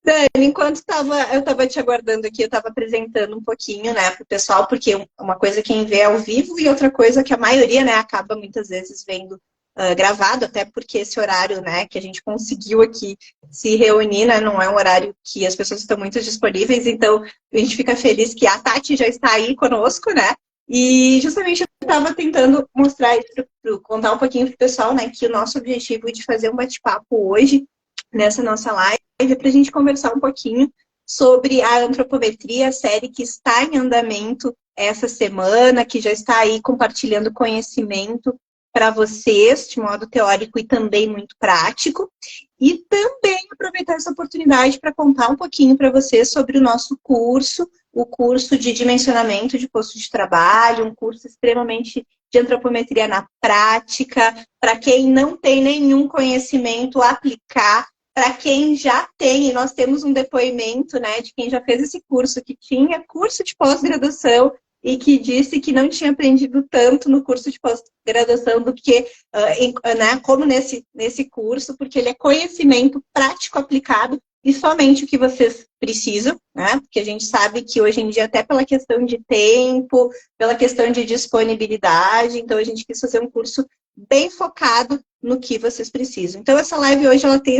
Dani, enquanto eu estava te aguardando aqui, eu estava apresentando um pouquinho, né, para o pessoal, porque uma coisa quem vê ao vivo e outra coisa que a maioria, né, acaba muitas vezes vendo gravado, até porque esse horário, né, que a gente conseguiu aqui se reunir, né, não é um horário que as pessoas estão muito disponíveis, então a gente fica feliz que a Tati já está aí conosco, né, e justamente eu estava tentando mostrar isso, contar um pouquinho para o pessoal, né, que o nosso objetivo de fazer um bate-papo hoje, nessa nossa live, para a gente conversar um pouquinho sobre a antropometria, a série que está em andamento essa semana, que já está aí compartilhando conhecimento para vocês, de modo teórico e também muito prático. E também aproveitar essa oportunidade para contar um pouquinho para vocês sobre o nosso curso, o curso de dimensionamento de posto de trabalho, um curso extremamente de antropometria na prática, para quem não tem nenhum conhecimento, aplicar. Para quem já tem, nós temos um depoimento, né, de quem já fez esse curso, que tinha curso de pós-graduação e que disse que não tinha aprendido tanto no curso de pós-graduação do que, né, como nesse curso, porque ele é conhecimento prático aplicado e somente o que vocês precisam, né, porque a gente sabe que hoje em dia, até pela questão de tempo, pela questão de disponibilidade, então a gente quis fazer um curso bem focado no que vocês precisam. Então essa live hoje, ela tem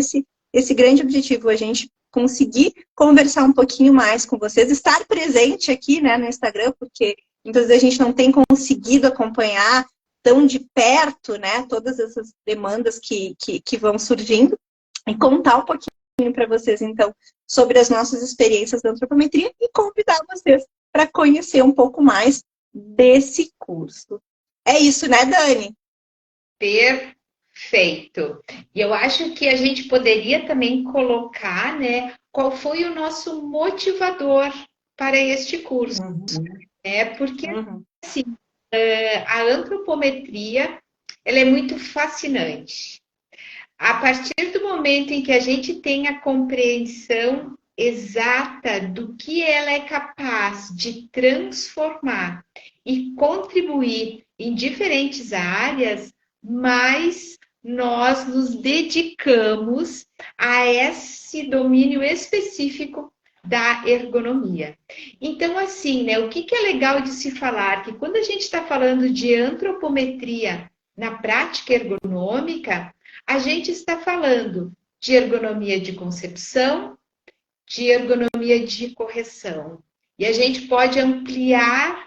esse grande objetivo, a gente conseguir conversar um pouquinho mais com vocês, estar presente aqui, né, no Instagram, porque muitas vezes a gente não tem conseguido acompanhar tão de perto, né, todas essas demandas que vão surgindo, e contar um pouquinho para vocês, então, sobre as nossas experiências da antropometria e convidar vocês para conhecer um pouco mais desse curso. É isso, né, Dani? Perfeito. E eu acho que a gente poderia também colocar, né, qual foi o nosso motivador para este curso, né? Porque assim, a antropometria, ela é muito fascinante. A partir do momento em que a gente tem a compreensão exata do que ela é capaz de transformar e contribuir em diferentes áreas, mais nós nos dedicamos a esse domínio específico da ergonomia. Então, assim, né, o que é legal de se falar? Que quando a gente está falando de antropometria na prática ergonômica, a gente está falando de ergonomia de concepção, de ergonomia de correção. E a gente pode ampliar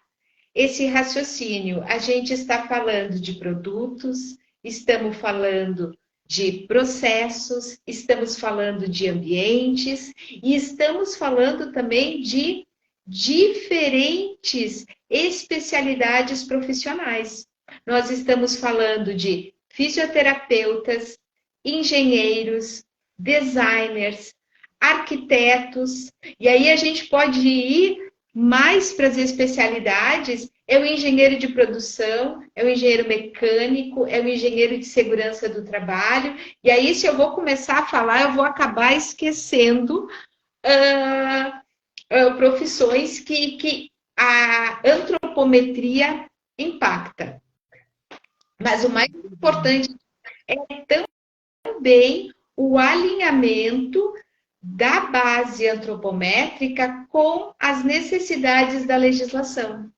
esse raciocínio. A gente está falando de produtos, estamos falando de processos, estamos falando de ambientes e estamos falando também de diferentes especialidades profissionais. Nós estamos falando de fisioterapeutas, engenheiros, designers, arquitetos, e aí a gente pode ir mais para as especialidades, é o engenheiro de produção, é o engenheiro mecânico, é o engenheiro de segurança do trabalho, e aí se eu vou começar a falar, eu vou acabar esquecendo profissões que a antropometria impacta. Mas o mais importante é também o alinhamento da base antropométrica com as necessidades da legislação,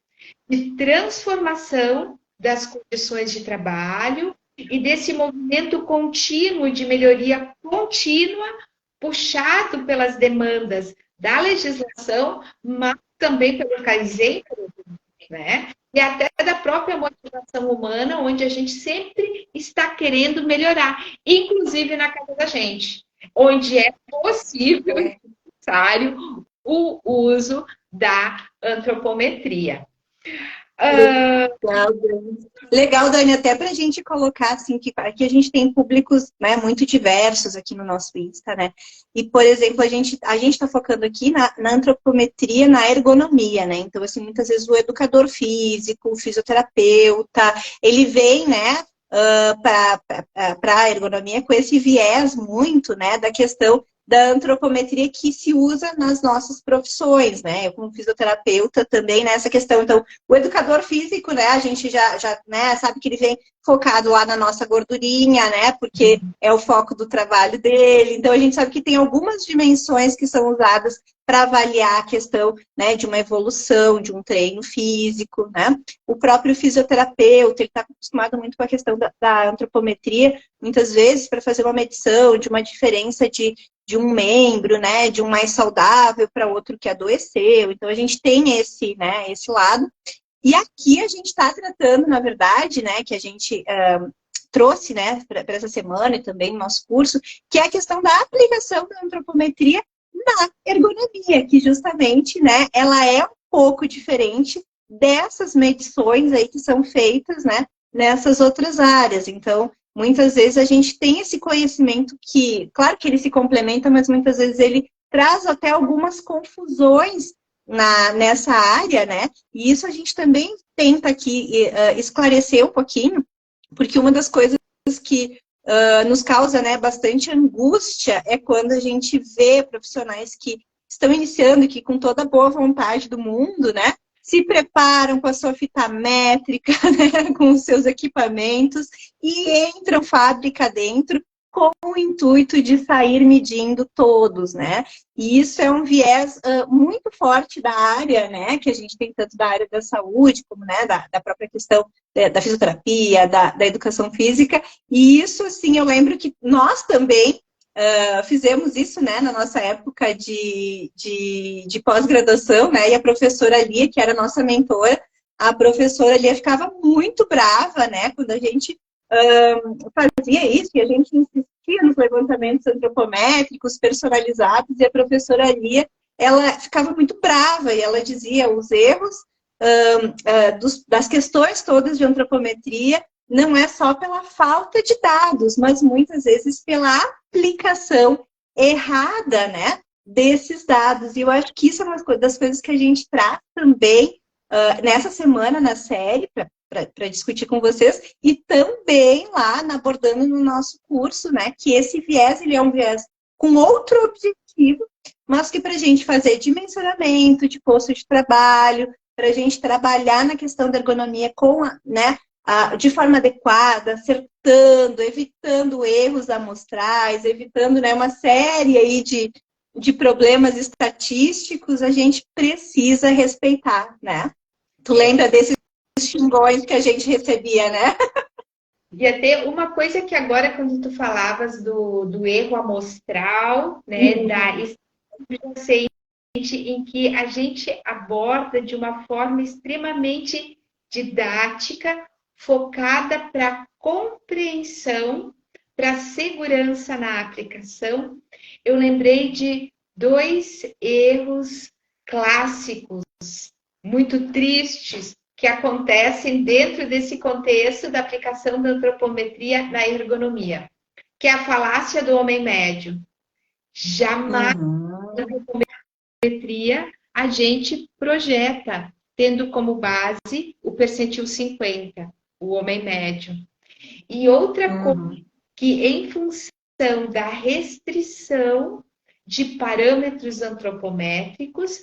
de transformação das condições de trabalho e desse movimento contínuo de melhoria contínua, puxado pelas demandas da legislação, mas também pelo Kaizen, né? E até da própria motivação humana, onde a gente sempre está querendo melhorar, inclusive na casa da gente, onde é possível e necessário o uso da antropometria. Legal, Dani, até para a gente colocar assim, que aqui a gente tem públicos, né, muito diversos aqui no nosso Insta, né? E, por exemplo, a gente está focando aqui na antropometria, na ergonomia, né? Então, assim, muitas vezes o educador físico, o fisioterapeuta, ele vem, né, para a ergonomia com esse viés muito, né, da questão da antropometria que se usa nas nossas profissões, né? Eu, como fisioterapeuta, também nessa questão. Então, o educador físico, né? A gente já né, sabe que ele vem focado lá na nossa gordurinha, né? Porque é o foco do trabalho dele. Então, a gente sabe que tem algumas dimensões que são usadas para avaliar a questão, né, de uma evolução, de um treino físico, né? O próprio fisioterapeuta, ele está acostumado muito com a questão da antropometria, muitas vezes para fazer uma medição de uma diferença de um membro, né, de um mais saudável para outro que adoeceu. Então, a gente tem esse, né, esse lado. E aqui a gente está tratando, na verdade, né, que a gente trouxe, né, para essa semana e também no nosso curso, que é a questão da aplicação da antropometria na ergonomia, que justamente, né, ela é um pouco diferente dessas medições aí que são feitas, né, nessas outras áreas. Então, muitas vezes a gente tem esse conhecimento que, claro que ele se complementa, mas muitas vezes ele traz até algumas confusões nessa área, né? E isso a gente também tenta aqui esclarecer um pouquinho, porque uma das coisas que nos causa, né, bastante angústia é quando a gente vê profissionais que estão iniciando e que com toda a boa vontade do mundo, né, se preparam com a sua fita métrica, né, com os seus equipamentos e entram fábrica dentro com o intuito de sair medindo todos, né? E isso é um viés muito forte da área, né? Que a gente tem tanto da área da saúde, como, né, da própria questão da fisioterapia, da educação física. E isso, assim, eu lembro que nós também fizemos isso, né, na nossa época de pós-graduação, né? E a professora Lia, que era nossa mentora, a professora Lia ficava muito brava, né? Quando a gente fazia isso, e a gente insistia nos levantamentos antropométricos personalizados, e a professora Lia, ela ficava muito brava, e ela dizia os erros das questões todas de antropometria não é só pela falta de dados, mas muitas vezes pela aplicação errada, né, desses dados. E eu acho que isso é uma das coisas que a gente traz também nessa semana na série, para discutir com vocês, e também lá abordando no nosso curso, né, que esse viés, ele é um viés com outro objetivo, mas que para a gente fazer dimensionamento de posto de trabalho, para a gente trabalhar na questão da ergonomia com né, de forma adequada, acertando, evitando erros amostrais, evitando, né, uma série aí de problemas estatísticos, a gente precisa respeitar, né? Tu lembra desses xingões que a gente recebia, né? E até uma coisa que agora, quando tu falavas do erro amostral, né, da em que a gente aborda de uma forma extremamente didática, focada para compreensão, para segurança na aplicação. Eu lembrei de 2 erros clássicos, muito tristes, que acontecem dentro desse contexto da aplicação da antropometria na ergonomia, que é a falácia do homem médio. Jamais na antropometria a gente projeta, tendo como base o percentil 50, o homem médio. E outra coisa, que em função da restrição de parâmetros antropométricos,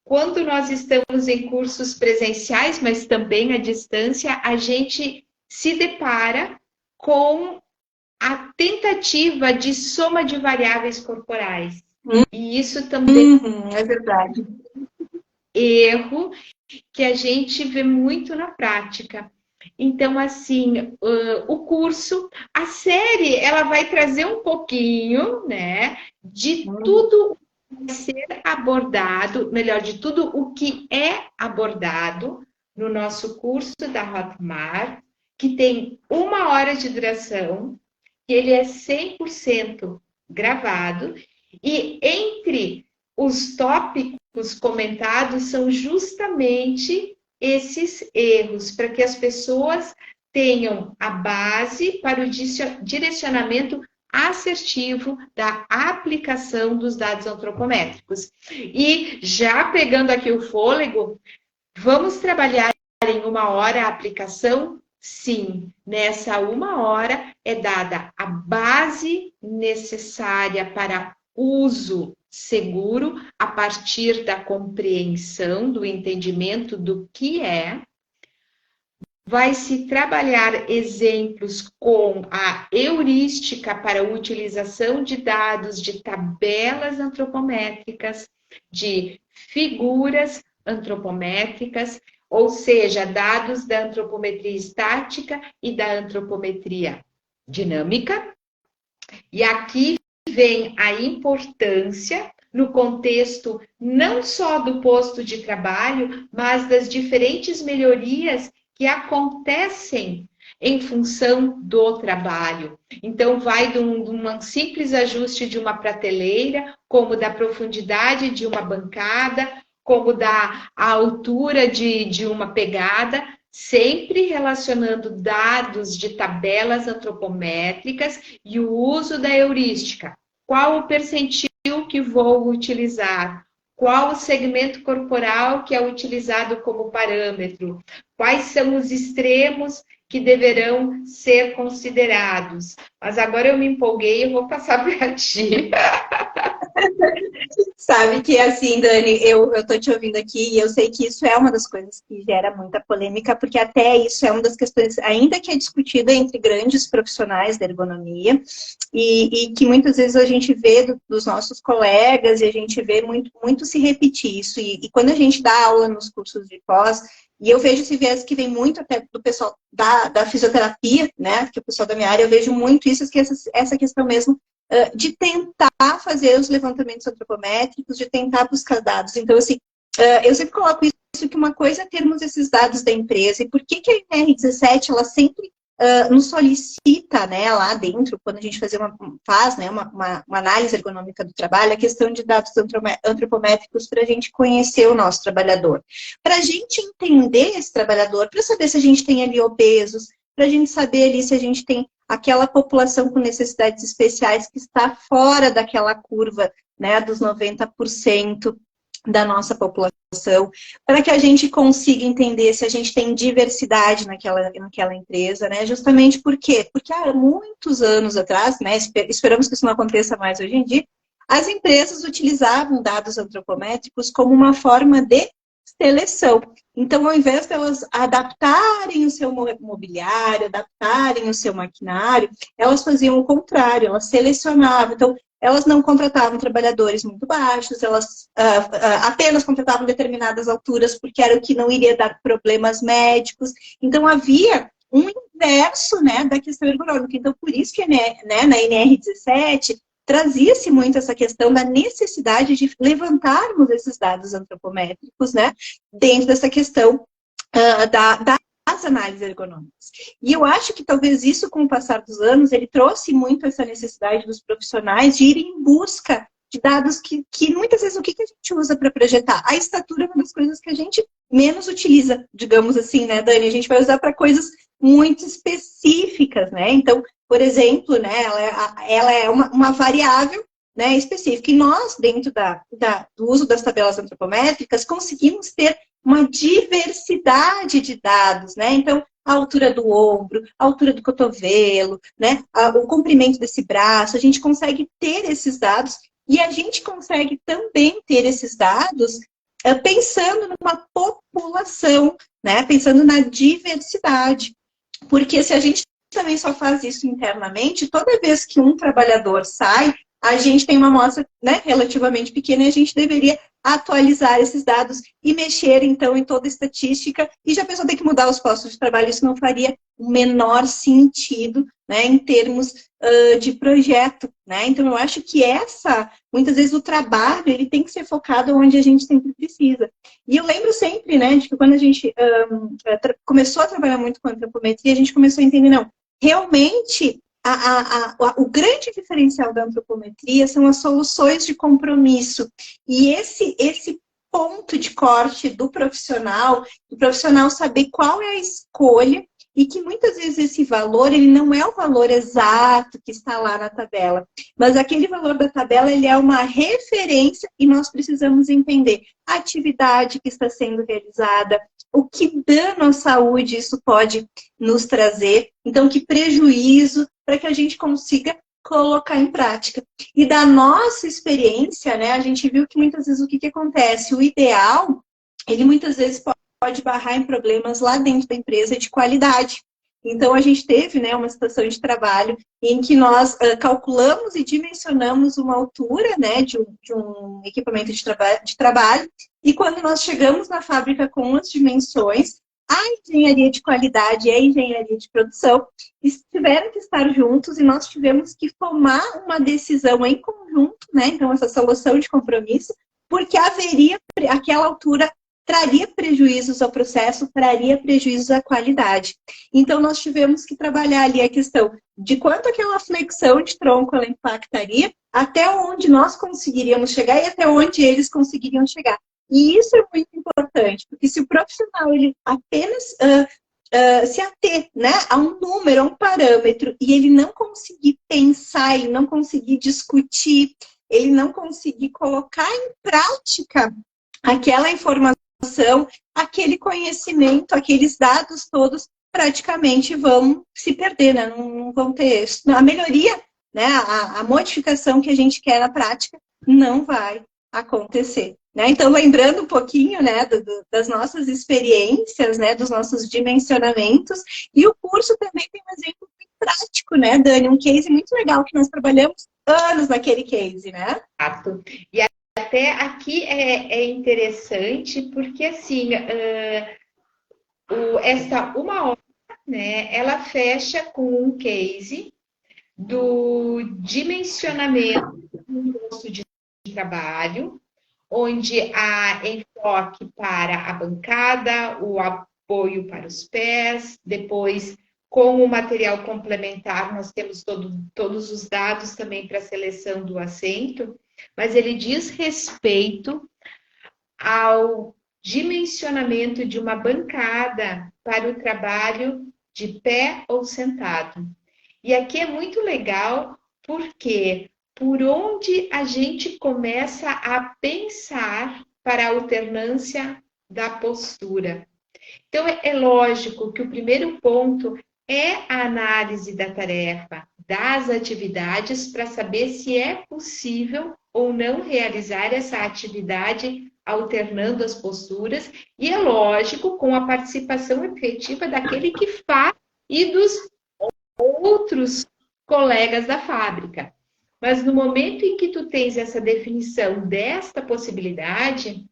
quando nós estamos em cursos presenciais, mas também à distância, a gente se depara com a tentativa de soma de variáveis corporais. E isso também é verdade. Erro que a gente vê muito na prática. Então, assim, o curso, a série, ela vai trazer um pouquinho, né, de tudo vai ser abordado, melhor, de tudo o que é abordado no nosso curso da Hotmart, que tem 1 hora de duração, que ele é 100% gravado, e entre os tópicos comentados são justamente esses erros, para que as pessoas tenham a base para o direcionamento assertivo da aplicação dos dados antropométricos. E já pegando aqui o fôlego, vamos trabalhar em 1 hora a aplicação? Sim, nessa 1 hora é dada a base necessária para uso seguro a partir da compreensão, do entendimento do que é. Vai se trabalhar exemplos com a heurística para a utilização de dados de tabelas antropométricas, de figuras antropométricas, ou seja, dados da antropometria estática e da antropometria dinâmica. E aqui vem a importância, no contexto não só do posto de trabalho, mas das diferentes melhorias que acontecem em função do trabalho. Então, vai de um simples ajuste de uma prateleira, como da profundidade de uma bancada, como da altura de uma pegada, sempre relacionando dados de tabelas antropométricas e o uso da heurística. Qual o percentil que vou utilizar? Qual o segmento corporal que é utilizado como parâmetro? Quais são os extremos que deverão ser considerados? Mas agora eu me empolguei e vou passar para ti. Sabe que assim, Dani, eu tô te ouvindo aqui e eu sei que isso é uma das coisas que gera muita polêmica, porque até isso é uma das questões, ainda que é discutida entre grandes profissionais da ergonomia, e que muitas vezes a gente vê dos nossos colegas e a gente vê muito se repetir isso. E quando a gente dá aula nos cursos de pós, e eu vejo esse viés que vem muito até do pessoal da fisioterapia, né? Que é o pessoal da minha área, eu vejo muito isso, que essa questão mesmo de tentar fazer os levantamentos antropométricos, de tentar buscar dados. Então, assim, eu sempre coloco isso, que uma coisa é termos esses dados da empresa, e por que a NR17, ela sempre nos solicita, né, lá dentro, quando a gente faz uma análise ergonômica do trabalho, a questão de dados antropométricos para a gente conhecer o nosso trabalhador. Para a gente entender esse trabalhador, para saber se a gente tem ali obesos, para a gente saber ali se a gente tem aquela população com necessidades especiais que está fora daquela curva, né, dos 90% da nossa população, para que a gente consiga entender se a gente tem diversidade naquela empresa, né? Justamente por quê? Porque há muitos anos atrás, né, esperamos que isso não aconteça mais hoje em dia, as empresas utilizavam dados antropométricos como uma forma de seleção. Então, ao invés delas adaptarem o seu mobiliário, adaptarem o seu maquinário, elas faziam o contrário, elas selecionavam. Então, elas não contratavam trabalhadores muito baixos, elas apenas contratavam determinadas alturas, porque era o que não iria dar problemas médicos. Então, havia um inverso, né, da questão ergonômica. Então, por isso que, né, na NR17, trazia-se muito essa questão da necessidade de levantarmos esses dados antropométricos, né, dentro dessa questão das análises ergonômicas. E eu acho que talvez isso, com o passar dos anos, ele trouxe muito essa necessidade dos profissionais de irem em busca de dados que muitas vezes, o que a gente usa para projetar? A estatura é uma das coisas que a gente menos utiliza, digamos assim, né, Dani? A gente vai usar para coisas muito específicas, né? Então, por exemplo, né, ela é uma variável, né, específica. E nós, dentro do uso das tabelas antropométricas, conseguimos ter uma diversidade de dados, né? Então, a altura do ombro, a altura do cotovelo, né, o comprimento desse braço, a gente consegue ter esses dados e a gente consegue também ter esses dados pensando numa população, né, pensando na diversidade. Porque se a gente também só faz isso internamente, toda vez que um trabalhador sai, a gente tem uma amostra, né, relativamente pequena e a gente deveria atualizar esses dados e mexer, então, em toda a estatística. E já a pessoa tem que mudar os postos de trabalho, isso não faria o menor sentido, né, em termos de projeto, né? Então, eu acho que muitas vezes, o trabalho, ele tem que ser focado onde a gente sempre precisa. E eu lembro sempre, né, de que quando a gente começou a trabalhar muito com antropometria, a gente começou a entender, não, realmente, o grande diferencial da antropometria são as soluções de compromisso. E esse ponto de corte do profissional saber qual é a escolha e que muitas vezes esse valor, ele não é o valor exato que está lá na tabela, mas aquele valor da tabela, ele é uma referência e nós precisamos entender a atividade que está sendo realizada, o que dano à saúde isso pode nos trazer, então que prejuízo, para que a gente consiga colocar em prática. E da nossa experiência, né, a gente viu que muitas vezes o que acontece? O ideal, ele muitas vezes pode barrar em problemas lá dentro da empresa de qualidade. Então, a gente teve, né, uma situação de trabalho em que nós calculamos e dimensionamos uma altura, né, de um equipamento de trabalho, e quando nós chegamos na fábrica com as dimensões, a engenharia de qualidade e a engenharia de produção tiveram que estar juntos e nós tivemos que tomar uma decisão em conjunto, né, então essa solução de compromisso, porque haveria, aquela altura traria prejuízos ao processo, traria prejuízos à qualidade. Então, nós tivemos que trabalhar ali a questão de quanto aquela flexão de tronco ela impactaria, até onde nós conseguiríamos chegar e até onde eles conseguiriam chegar. E isso é muito importante, porque se o profissional ele apenas se ater, né, a um número, a um parâmetro, e ele não conseguir pensar, ele não conseguir discutir, ele não conseguir colocar em prática aquela informação, aquele conhecimento, aqueles dados todos praticamente vão se perder, né? Não vão ter a melhoria, né? A modificação que a gente quer na prática não vai acontecer, né? Então, lembrando um pouquinho, né, das nossas experiências, né, dos nossos dimensionamentos, e o curso também tem um exemplo bem prático, né, Dani? Um case muito legal que nós trabalhamos anos naquele case, né? Exato. E até aqui é interessante porque, assim, esta uma hora, né, ela fecha com um case do dimensionamento do posto de trabalho, onde há enfoque para a bancada, o apoio para os pés, depois, com o material complementar, nós temos todos os dados também para a seleção do assento, mas ele diz respeito ao dimensionamento de uma bancada para o trabalho de pé ou sentado. E aqui é muito legal, porque por onde a gente começa a pensar para a alternância da postura. Então, é lógico que o primeiro ponto é a análise da tarefa, das atividades, para saber se é possível ou não realizar essa atividade alternando as posturas, e é lógico, com a participação efetiva daquele que faz e dos outros colegas da fábrica. Mas no momento em que tu tens essa definição desta possibilidade,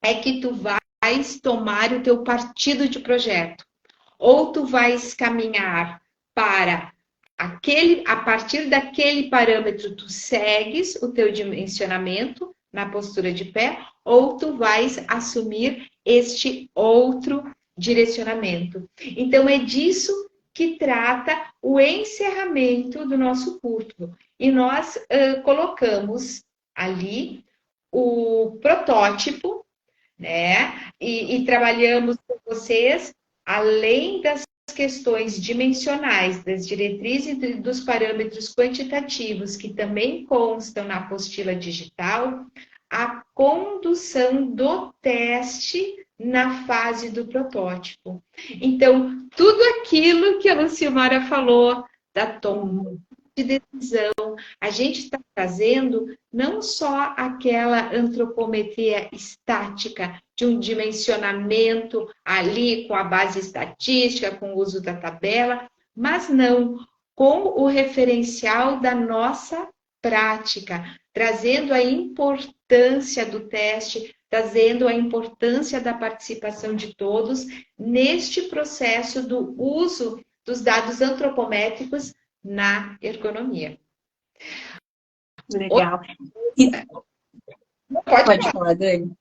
é que tu vais tomar o teu partido de projeto. Ou tu vais caminhar para a partir daquele parâmetro, tu segues o teu dimensionamento na postura de pé, ou tu vais assumir este outro direcionamento. Então, é disso que trata o encerramento do nosso curso. E nós colocamos ali o protótipo, né? E trabalhamos com vocês, além das questões dimensionais, das diretrizes e dos parâmetros quantitativos, que também constam na apostila digital, a condução do teste na fase do protótipo. Então, tudo aquilo que a Lucimara falou, da tomada de decisão, a gente está trazendo não só aquela antropometria estática de um dimensionamento ali com a base estatística, com o uso da tabela, mas não, com o referencial da nossa prática, trazendo a importância do teste, trazendo a importância da participação de todos neste processo do uso dos dados antropométricos na ergonomia. Legal. Pode falar, Dani.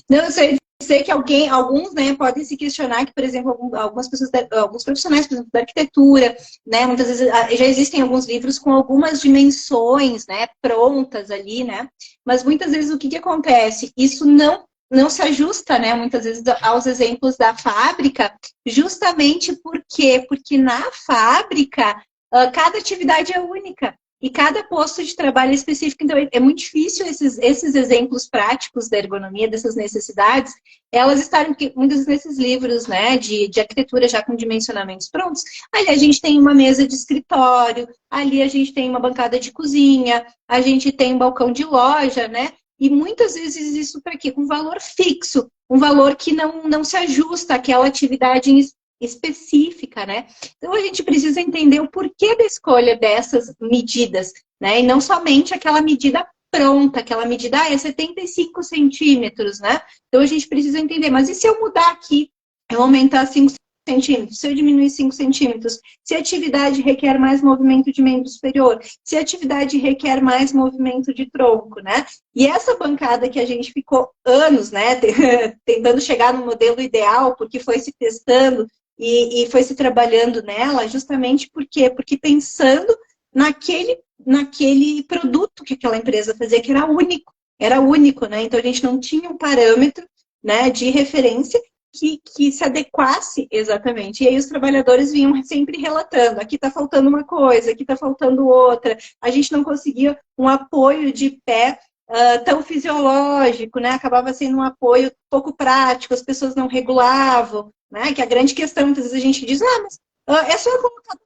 Não, eu sei que alguns, né, podem se questionar que, por exemplo, algumas pessoas, alguns profissionais, por exemplo, da arquitetura, né, muitas vezes já existem alguns livros com algumas dimensões, né, prontas ali, né, mas muitas vezes o que acontece? Isso não se ajusta, né, muitas vezes aos exemplos da fábrica, justamente porque na fábrica cada atividade é única. e cada posto de trabalho é específico. Então, é muito difícil esses exemplos práticos da ergonomia, dessas necessidades, elas estarem muitas nesses livros, né, de arquitetura já com dimensionamentos prontos. Ali a gente tem uma mesa de escritório, ali a gente tem uma bancada de cozinha, a gente tem um balcão de loja, né? E muitas vezes isso para quê? Com valor fixo, um valor que não se ajusta àquela atividade específica, né? Então a gente precisa entender o porquê da escolha dessas medidas, né? E não somente aquela medida pronta, aquela medida, é 75 centímetros, né? Então a gente precisa entender, mas e se eu mudar aqui, eu aumentar 5 centímetros, se eu diminuir 5 centímetros, se a atividade requer mais movimento de membro superior, se a atividade requer mais movimento de tronco, né? E essa bancada que a gente ficou anos, né, tentando chegar no modelo ideal, porque foi se testando e foi se trabalhando nela, justamente por quê? Porque pensando naquele produto que aquela empresa fazia, que era único, né? Então a gente não tinha um parâmetro, né, de referência que se adequasse exatamente. E aí os trabalhadores vinham sempre relatando, aqui está faltando uma coisa, aqui está faltando outra, a gente não conseguia um apoio de pé tão fisiológico, né? Acabava sendo um apoio pouco prático, as pessoas não regulavam, né? Que a grande questão, muitas vezes a gente diz, mas é só colocar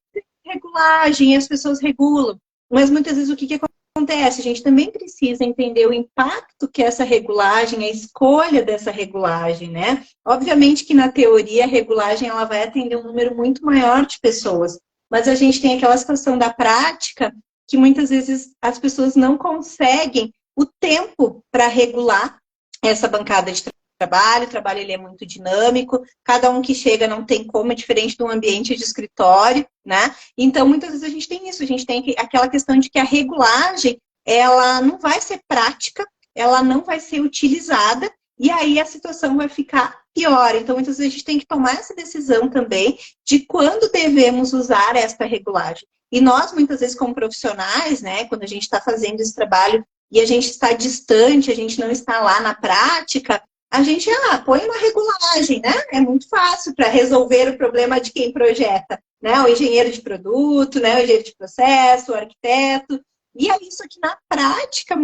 regulagem e as pessoas regulam. Mas muitas vezes o que acontece? A gente também precisa entender o impacto que essa regulagem, a escolha dessa regulagem, né? Obviamente que na teoria a regulagem ela vai atender um número muito maior de pessoas, mas a gente tem aquela situação da prática que muitas vezes as pessoas não conseguem o tempo para regular essa bancada de trabalho. O trabalho ele é muito dinâmico, cada um que chega não tem como, é diferente de um ambiente de escritório, né? Então, muitas vezes a gente tem isso, a gente tem aquela questão de que a regulagem, ela não vai ser prática, ela não vai ser utilizada, e aí a situação vai ficar pior. Então, muitas vezes a gente tem que tomar essa decisão também de quando devemos usar esta regulagem. E nós, muitas vezes, como profissionais, né, quando a gente está fazendo esse trabalho e a gente está distante, a gente não está lá na prática, a gente põe uma regulagem, né? É muito fácil para resolver o problema de quem projeta, né? O engenheiro de produto, né? O engenheiro de processo, o arquiteto. E é isso aqui na prática,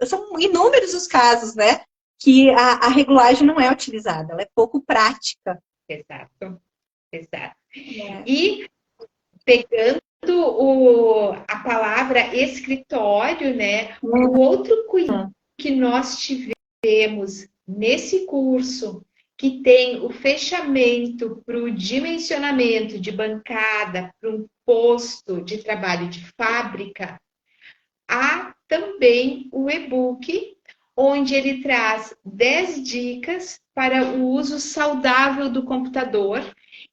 são inúmeros os casos, né? Que a regulagem não é utilizada, ela é pouco prática. Exato, exato. E pegando a palavra escritório, né? O outro cuidado que nós tivemos nesse curso, que tem o fechamento para o dimensionamento de bancada para um posto de trabalho de fábrica, há também o e-book, onde ele traz 10 dicas para o uso saudável do computador,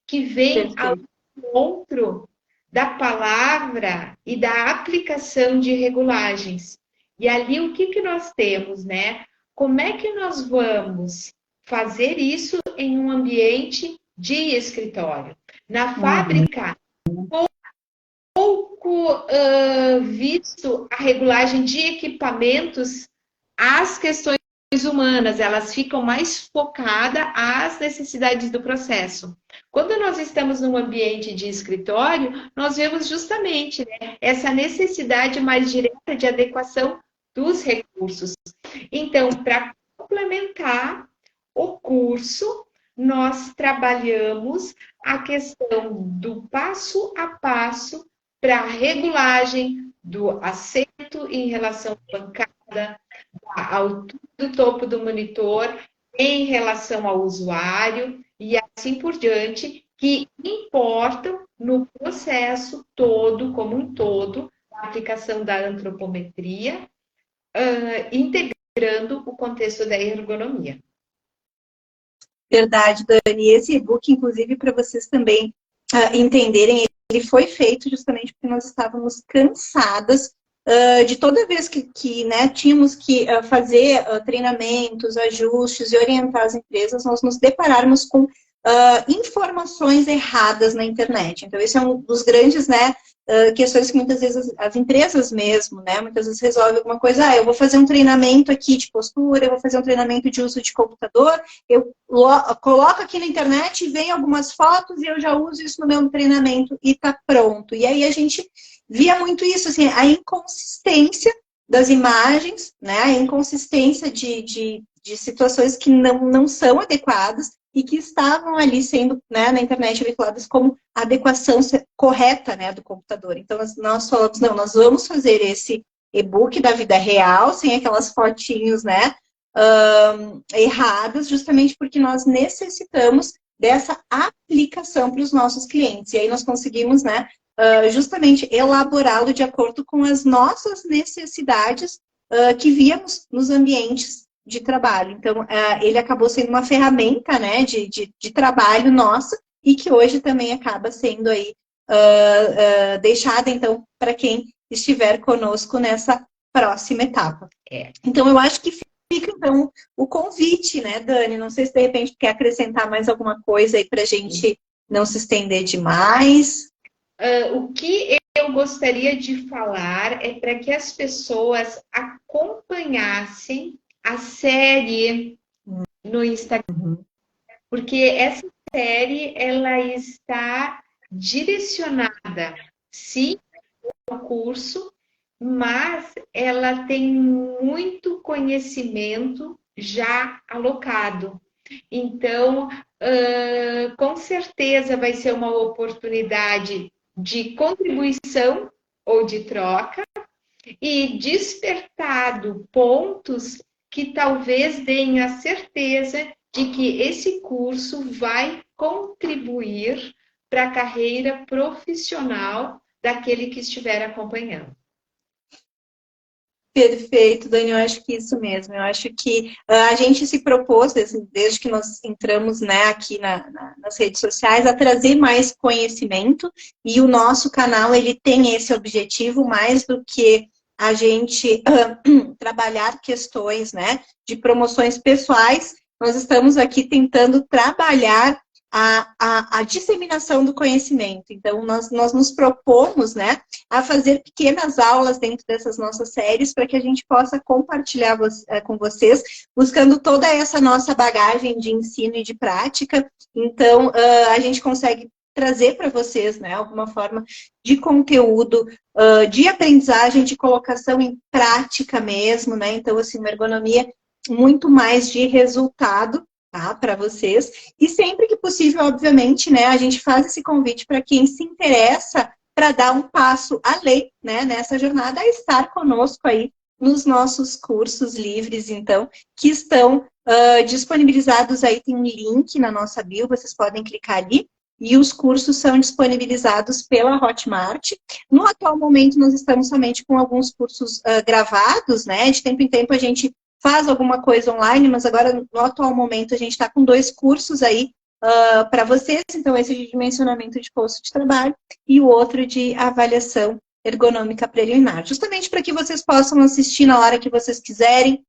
que vem ao encontro da palavra e da aplicação de regulagens. E ali o que nós temos, né? Como é que nós vamos fazer isso em um ambiente de escritório? Na fábrica, pouco visto a regulagem de equipamentos às questões humanas, elas ficam mais focadas às necessidades do processo. Quando nós estamos num ambiente de escritório, nós vemos justamente, né, essa necessidade mais direta de adequação dos recursos. Então, para complementar o curso, nós trabalhamos a questão do passo a passo para a regulagem do assento em relação à bancada, a altura do topo do monitor em relação ao usuário e assim por diante, que importam no processo todo, como um todo, a aplicação da antropometria, integrando o contexto da ergonomia. Verdade, Dani. Esse e-book, inclusive, para vocês também entenderem, ele foi feito justamente porque nós estávamos cansadas de toda vez que né, tínhamos que fazer treinamentos, ajustes e orientar as empresas, nós nos depararmos com informações erradas na internet. Então, esse é um dos grandes, né, questões que muitas vezes as empresas mesmo, né, muitas vezes resolvem alguma coisa, eu vou fazer um treinamento aqui de postura, eu vou fazer um treinamento de uso de computador, eu coloco aqui na internet, vem algumas fotos e eu já uso isso no meu treinamento e tá pronto. E aí a gente via muito isso, assim, a inconsistência das imagens, né? A inconsistência de situações que não são adequadas e que estavam ali sendo, né, na internet veiculadas como adequação correta, né, do computador. Então, nós falamos, não, nós vamos fazer esse e-book da vida real, sem aquelas fotinhos, né, erradas, justamente porque nós necessitamos dessa aplicação para os nossos clientes. E aí nós conseguimos, né, justamente elaborá-lo de acordo com as nossas necessidades que víamos nos ambientes de trabalho. Então, ele acabou sendo uma ferramenta, né, de trabalho nossa e que hoje também acaba sendo aí deixada, então, para quem estiver conosco nessa próxima etapa. Então, eu acho que fica, então, o convite, né, Dani? Não sei se, de repente, quer acrescentar mais alguma coisa aí para a gente não se estender demais. O que eu gostaria de falar é para que as pessoas acompanhassem a série no Instagram, porque essa série ela está direcionada, sim, ao curso, mas ela tem muito conhecimento já alocado. Então, com certeza vai ser uma oportunidade de contribuição ou de troca e despertado pontos que talvez deem a certeza de que esse curso vai contribuir para a carreira profissional daquele que estiver acompanhando. Perfeito, Dani, eu acho que isso mesmo. Eu acho que a gente se propôs, desde que nós entramos, né, aqui nas redes sociais, a trazer mais conhecimento, e o nosso canal ele tem esse objetivo mais do que a gente trabalhar questões, né, de promoções pessoais. Nós estamos aqui tentando trabalhar a disseminação do conhecimento. Então, nós nos propomos, né, a fazer pequenas aulas dentro dessas nossas séries para que a gente possa compartilhar com vocês, buscando toda essa nossa bagagem de ensino e de prática. Então, a gente consegue trazer para vocês, né, alguma forma de conteúdo, de aprendizagem, de colocação em prática mesmo, né? Então, assim, uma ergonomia muito mais de resultado, tá, para vocês. E sempre que possível, obviamente, né, a gente faz esse convite para quem se interessa para dar um passo além, né, nessa jornada, a estar conosco aí nos nossos cursos livres, então, que estão disponibilizados aí, tem um link na nossa bio, vocês podem clicar ali, e os cursos são disponibilizados pela Hotmart. No atual momento, nós estamos somente com alguns cursos gravados, né, de tempo em tempo a gente faz alguma coisa online, mas agora, no atual momento, a gente está com 2 cursos aí para vocês. Então, esse de dimensionamento de posto de trabalho e o outro de avaliação ergonômica preliminar. Justamente para que vocês possam assistir na hora que vocês quiserem,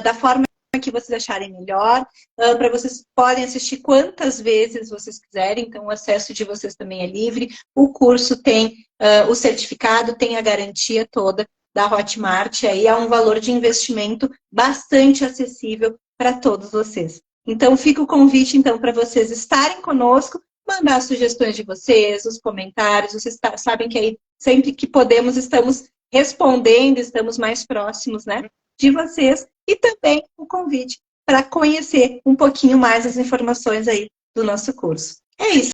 da forma que vocês acharem melhor, para vocês podem assistir quantas vezes vocês quiserem, então o acesso de vocês também é livre. O curso tem o certificado, tem a garantia toda da Hotmart, aí é um valor de investimento bastante acessível para todos vocês. Então, fica o convite, então, para vocês estarem conosco, mandar as sugestões de vocês, os comentários, vocês sabem que aí, sempre que podemos, estamos respondendo, estamos mais próximos, né, de vocês, e também o convite para conhecer um pouquinho mais as informações aí do nosso curso. É isso.